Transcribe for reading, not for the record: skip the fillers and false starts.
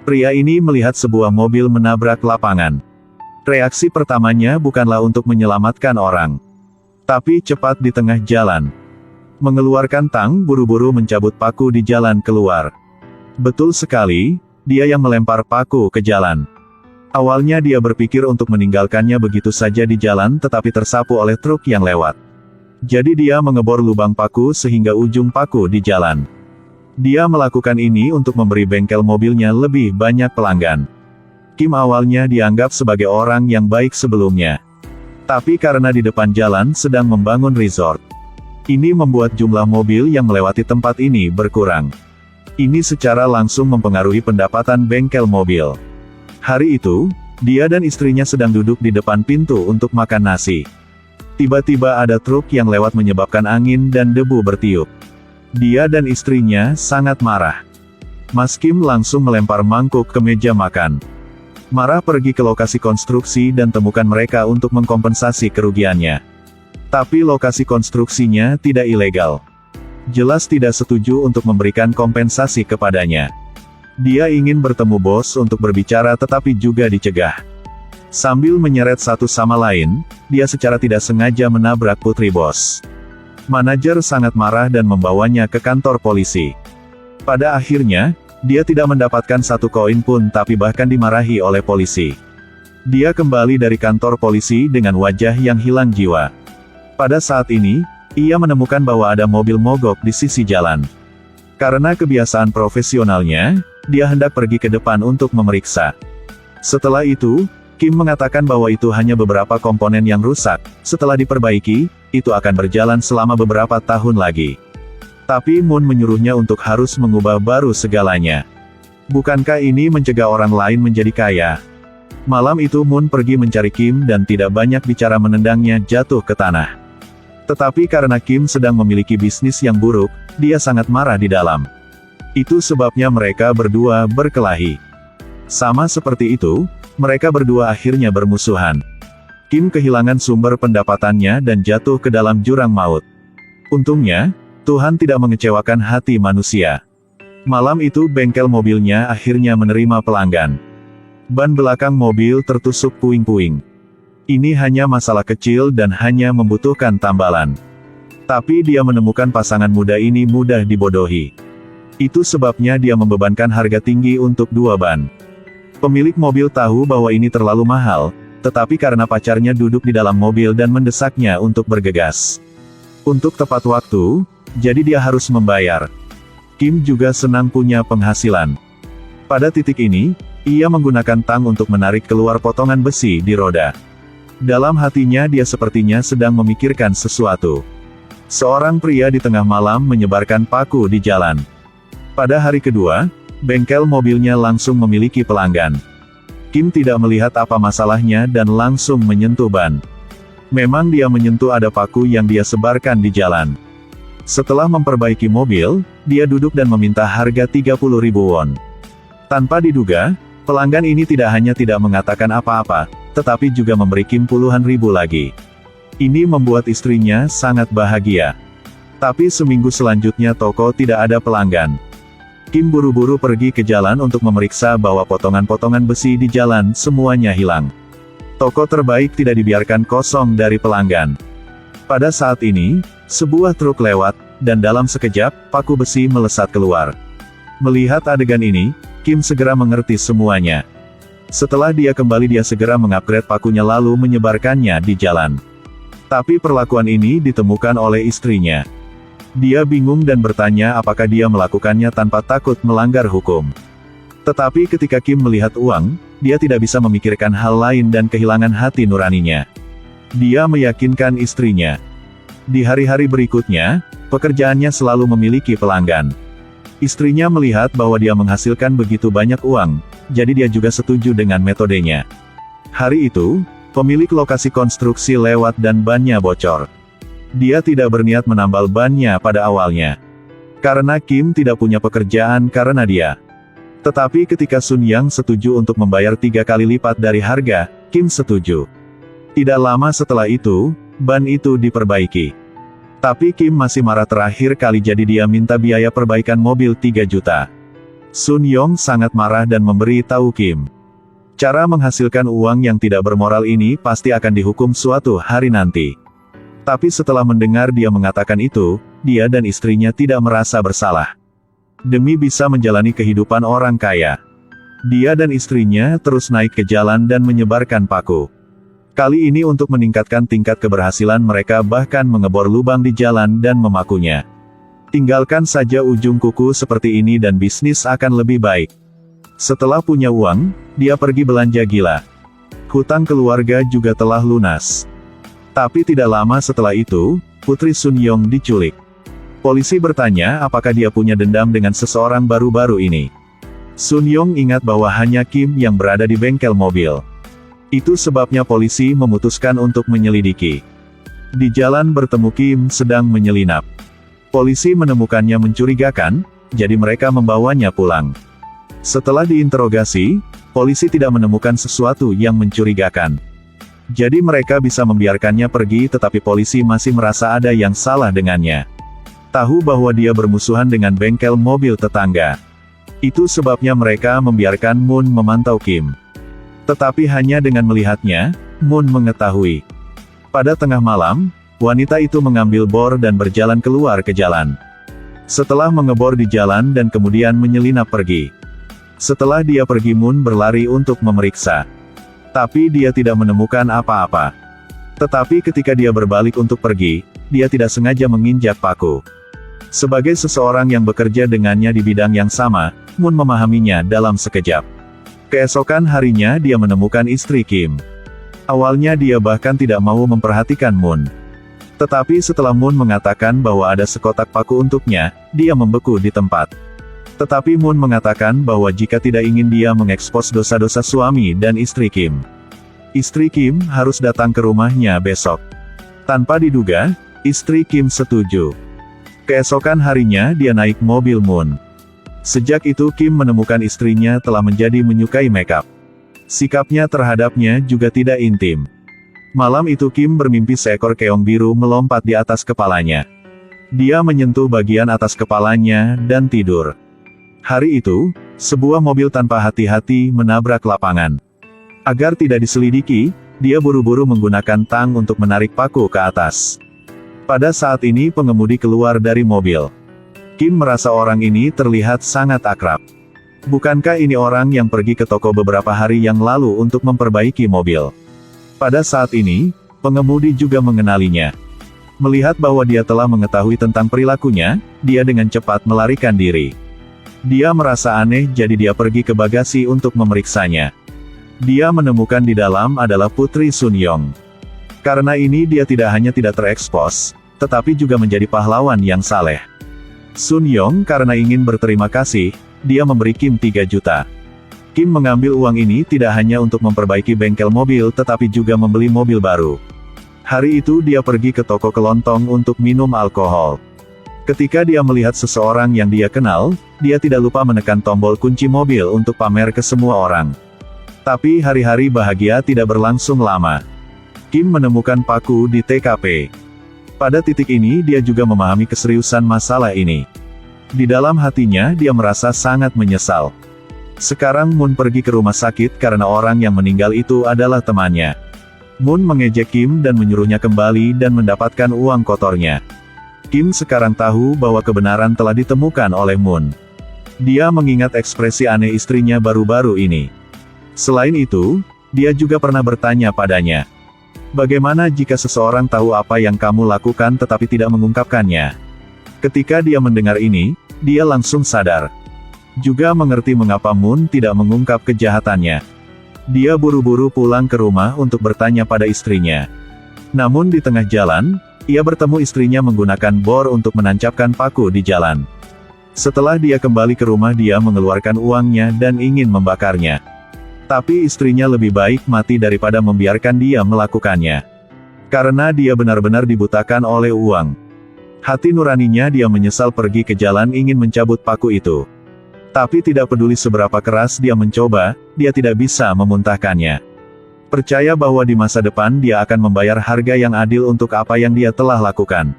Pria ini melihat sebuah mobil menabrak lapangan. Reaksi pertamanya bukanlah untuk menyelamatkan orang, tapi cepat di tengah jalan. Mengeluarkan tang, buru-buru mencabut paku di jalan keluar. Betul sekali, dia yang melempar paku ke jalan. Awalnya dia berpikir untuk meninggalkannya begitu saja di jalan tetapi tersapu oleh truk yang lewat. Jadi dia mengebor lubang paku sehingga ujung paku di jalan. Dia melakukan ini untuk memberi bengkel mobilnya lebih banyak pelanggan. Kim awalnya dianggap sebagai orang yang baik sebelumnya. Tapi karena di depan jalan sedang membangun resort, ini membuat jumlah mobil yang melewati tempat ini berkurang. Ini secara langsung mempengaruhi pendapatan bengkel mobil. Hari itu, dia dan istrinya sedang duduk di depan pintu untuk makan nasi. Tiba-tiba ada truk yang lewat menyebabkan angin dan debu bertiup. Dia dan istrinya sangat marah. Mas Kim langsung melempar mangkuk ke meja makan. Marah pergi ke lokasi konstruksi dan temukan mereka untuk mengkompensasi kerugiannya. Tapi lokasi konstruksinya tidak ilegal. Jelas tidak setuju untuk memberikan kompensasi kepadanya. Dia ingin bertemu bos untuk berbicara tetapi juga dicegah. Sambil menyeret satu sama lain, dia secara tidak sengaja menabrak putri bos. Manajer sangat marah dan membawanya ke kantor polisi. Pada akhirnya, dia tidak mendapatkan satu koin pun tapi bahkan dimarahi oleh polisi. Dia kembali dari kantor polisi dengan wajah yang hilang jiwa. Pada saat ini, ia menemukan bahwa ada mobil mogok di sisi jalan. Karena kebiasaan profesionalnya, dia hendak pergi ke depan untuk memeriksa. Setelah itu, Kim mengatakan bahwa itu hanya beberapa komponen yang rusak. Setelah diperbaiki, itu akan berjalan selama beberapa tahun lagi. Tapi Moon menyuruhnya untuk harus mengubah baru segalanya. Bukankah ini mencegah orang lain menjadi kaya? Malam itu Moon pergi mencari Kim dan tidak banyak bicara menendangnya jatuh ke tanah. Tetapi karena Kim sedang memiliki bisnis yang buruk, dia sangat marah di dalam. Itu sebabnya mereka berdua berkelahi. Sama seperti itu, mereka berdua akhirnya bermusuhan. Kim kehilangan sumber pendapatannya dan jatuh ke dalam jurang maut. Untungnya, Tuhan tidak mengecewakan hati manusia. Malam itu bengkel mobilnya akhirnya menerima pelanggan. Ban belakang mobil tertusuk puing-puing. Ini hanya masalah kecil dan hanya membutuhkan tambalan. Tapi dia menemukan pasangan muda ini mudah dibodohi. Itu sebabnya dia membebankan harga tinggi untuk dua ban. Pemilik mobil tahu bahwa ini terlalu mahal, tetapi karena pacarnya duduk di dalam mobil dan mendesaknya untuk bergegas. Untuk tepat waktu, jadi dia harus membayar. Kim juga senang punya penghasilan. Pada titik ini, ia menggunakan tang untuk menarik keluar potongan besi di roda. Dalam hatinya dia sepertinya sedang memikirkan sesuatu. Seorang pria di tengah malam menyebarkan paku di jalan. Pada hari kedua, bengkel mobilnya langsung memiliki pelanggan. Kim tidak melihat apa masalahnya dan langsung menyentuh ban. Memang dia menyentuh ada paku yang dia sebarkan di jalan. Setelah memperbaiki mobil, dia duduk dan meminta harga 30.000 won. Tanpa diduga, pelanggan ini tidak hanya tidak mengatakan apa-apa, tetapi juga memberi Kim puluhan ribu lagi. Ini membuat istrinya sangat bahagia. Tapi seminggu selanjutnya toko tidak ada pelanggan. Kim buru-buru pergi ke jalan untuk memeriksa bahwa potongan-potongan besi di jalan semuanya hilang. Toko terbaik tidak dibiarkan kosong dari pelanggan. Pada saat ini, sebuah truk lewat, dan dalam sekejap, paku besi melesat keluar. Melihat adegan ini, Kim segera mengerti semuanya. Setelah dia kembali dia segera mengupgrade pakunya lalu menyebarkannya di jalan. Tapi perlakuan ini ditemukan oleh istrinya. Dia bingung dan bertanya apakah dia melakukannya tanpa takut melanggar hukum. Tetapi ketika Kim melihat uang, dia tidak bisa memikirkan hal lain dan kehilangan hati nuraninya. Dia meyakinkan istrinya. Di hari-hari berikutnya, pekerjaannya selalu memiliki pelanggan. Istrinya melihat bahwa dia menghasilkan begitu banyak uang, jadi dia juga setuju dengan metodenya. Hari itu, pemilik lokasi konstruksi lewat dan bannya bocor. Dia tidak berniat menambal bannya pada awalnya. Karena Kim tidak punya pekerjaan karena dia. Tetapi ketika Sun Yang setuju untuk membayar 3 kali lipat dari harga, Kim setuju. Tidak lama setelah itu, ban itu diperbaiki. Tapi Kim masih marah terakhir kali jadi dia minta biaya perbaikan mobil 3 juta. Sun Yong sangat marah dan memberi tahu Kim. Cara menghasilkan uang yang tidak bermoral ini pasti akan dihukum suatu hari nanti. Tapi setelah mendengar dia mengatakan itu, dia dan istrinya tidak merasa bersalah. Demi bisa menjalani kehidupan orang kaya, dia dan istrinya terus naik ke jalan dan menyebarkan paku. Kali ini untuk meningkatkan tingkat keberhasilan mereka bahkan mengebor lubang di jalan dan memakunya. Tinggalkan saja ujung kuku seperti ini dan bisnis akan lebih baik. Setelah punya uang, dia pergi belanja gila. Hutang keluarga juga telah lunas. Tapi tidak lama setelah itu, putri Sun Yong diculik. Polisi bertanya apakah dia punya dendam dengan seseorang baru-baru ini. Sun Yong ingat bahwa hanya Kim yang berada di bengkel mobil. Itu sebabnya polisi memutuskan untuk menyelidiki. Di jalan bertemu Kim sedang menyelinap. Polisi menemukannya mencurigakan, jadi mereka membawanya pulang. Setelah diinterogasi, polisi tidak menemukan sesuatu yang mencurigakan. Jadi mereka bisa membiarkannya pergi tetapi polisi masih merasa ada yang salah dengannya. Tahu bahwa dia bermusuhan dengan bengkel mobil tetangga. Itu sebabnya mereka membiarkan Moon memantau Kim. Tetapi hanya dengan melihatnya, Moon mengetahui. Pada tengah malam, wanita itu mengambil bor dan berjalan keluar ke jalan. Setelah mengebor di jalan dan kemudian menyelinap pergi. Setelah dia pergi, Moon berlari untuk memeriksa. Tapi dia tidak menemukan apa-apa. Tetapi ketika dia berbalik untuk pergi, dia tidak sengaja menginjak paku. Sebagai seseorang yang bekerja dengannya di bidang yang sama, Moon memahaminya dalam sekejap. Keesokan harinya dia menemukan istri Kim. Awalnya dia bahkan tidak mau memperhatikan Moon. Tetapi setelah Moon mengatakan bahwa ada sekotak paku untuknya, dia membeku di tempat. Tetapi Moon mengatakan bahwa jika tidak ingin dia mengekspos dosa-dosa suami dan istri Kim, istri Kim harus datang ke rumahnya besok. Tanpa diduga, istri Kim setuju. Keesokan harinya dia naik mobil Moon. Sejak itu Kim menemukan istrinya telah menjadi menyukai makeup. Sikapnya terhadapnya juga tidak intim. Malam itu Kim bermimpi seekor keong biru melompat di atas kepalanya. Dia menyentuh bagian atas kepalanya dan tidur. Hari itu, sebuah mobil tanpa hati-hati menabrak lapangan. Agar tidak diselidiki, dia buru-buru menggunakan tang untuk menarik paku ke atas. Pada saat ini pengemudi keluar dari mobil. Kim merasa orang ini terlihat sangat akrab. Bukankah ini orang yang pergi ke toko beberapa hari yang lalu untuk memperbaiki mobil? Pada saat ini, pengemudi juga mengenalinya. Melihat bahwa dia telah mengetahui tentang perilakunya, dia dengan cepat melarikan diri. Dia merasa aneh jadi dia pergi ke bagasi untuk memeriksanya. Dia menemukan di dalam adalah putri Sun Yong. Karena ini dia tidak hanya tidak terekspos, tetapi juga menjadi pahlawan yang saleh. Sun Yong karena ingin berterima kasih, dia memberi Kim 3 juta. Kim mengambil uang ini tidak hanya untuk memperbaiki bengkel mobil tetapi juga membeli mobil baru. Hari itu dia pergi ke toko kelontong untuk minum alkohol. Ketika dia melihat seseorang yang dia kenal, dia tidak lupa menekan tombol kunci mobil untuk pamer ke semua orang. Tapi hari-hari bahagia tidak berlangsung lama. Kim menemukan paku di TKP. Pada titik ini dia juga memahami keseriusan masalah ini. Di dalam hatinya dia merasa sangat menyesal. Sekarang Moon pergi ke rumah sakit karena orang yang meninggal itu adalah temannya. Moon mengejek Kim dan menyuruhnya kembali dan mendapatkan uang kotornya. Kim sekarang tahu bahwa kebenaran telah ditemukan oleh Moon. Dia mengingat ekspresi aneh istrinya baru-baru ini. Selain itu, dia juga pernah bertanya padanya. Bagaimana jika seseorang tahu apa yang kamu lakukan tetapi tidak mengungkapkannya? Ketika dia mendengar ini, dia langsung sadar. Juga mengerti mengapa Moon tidak mengungkap kejahatannya. Dia buru-buru pulang ke rumah untuk bertanya pada istrinya. Namun di tengah jalan, ia bertemu istrinya menggunakan bor untuk menancapkan paku di jalan. Setelah dia kembali ke rumah dia mengeluarkan uangnya dan ingin membakarnya. Tapi istrinya lebih baik mati daripada membiarkan dia melakukannya. Karena dia benar-benar dibutakan oleh uang. Hati nuraninya dia menyesal pergi ke jalan ingin mencabut paku itu. Tapi tidak peduli seberapa keras dia mencoba, dia tidak bisa memuntahkannya. Percaya bahwa di masa depan dia akan membayar harga yang adil untuk apa yang dia telah lakukan.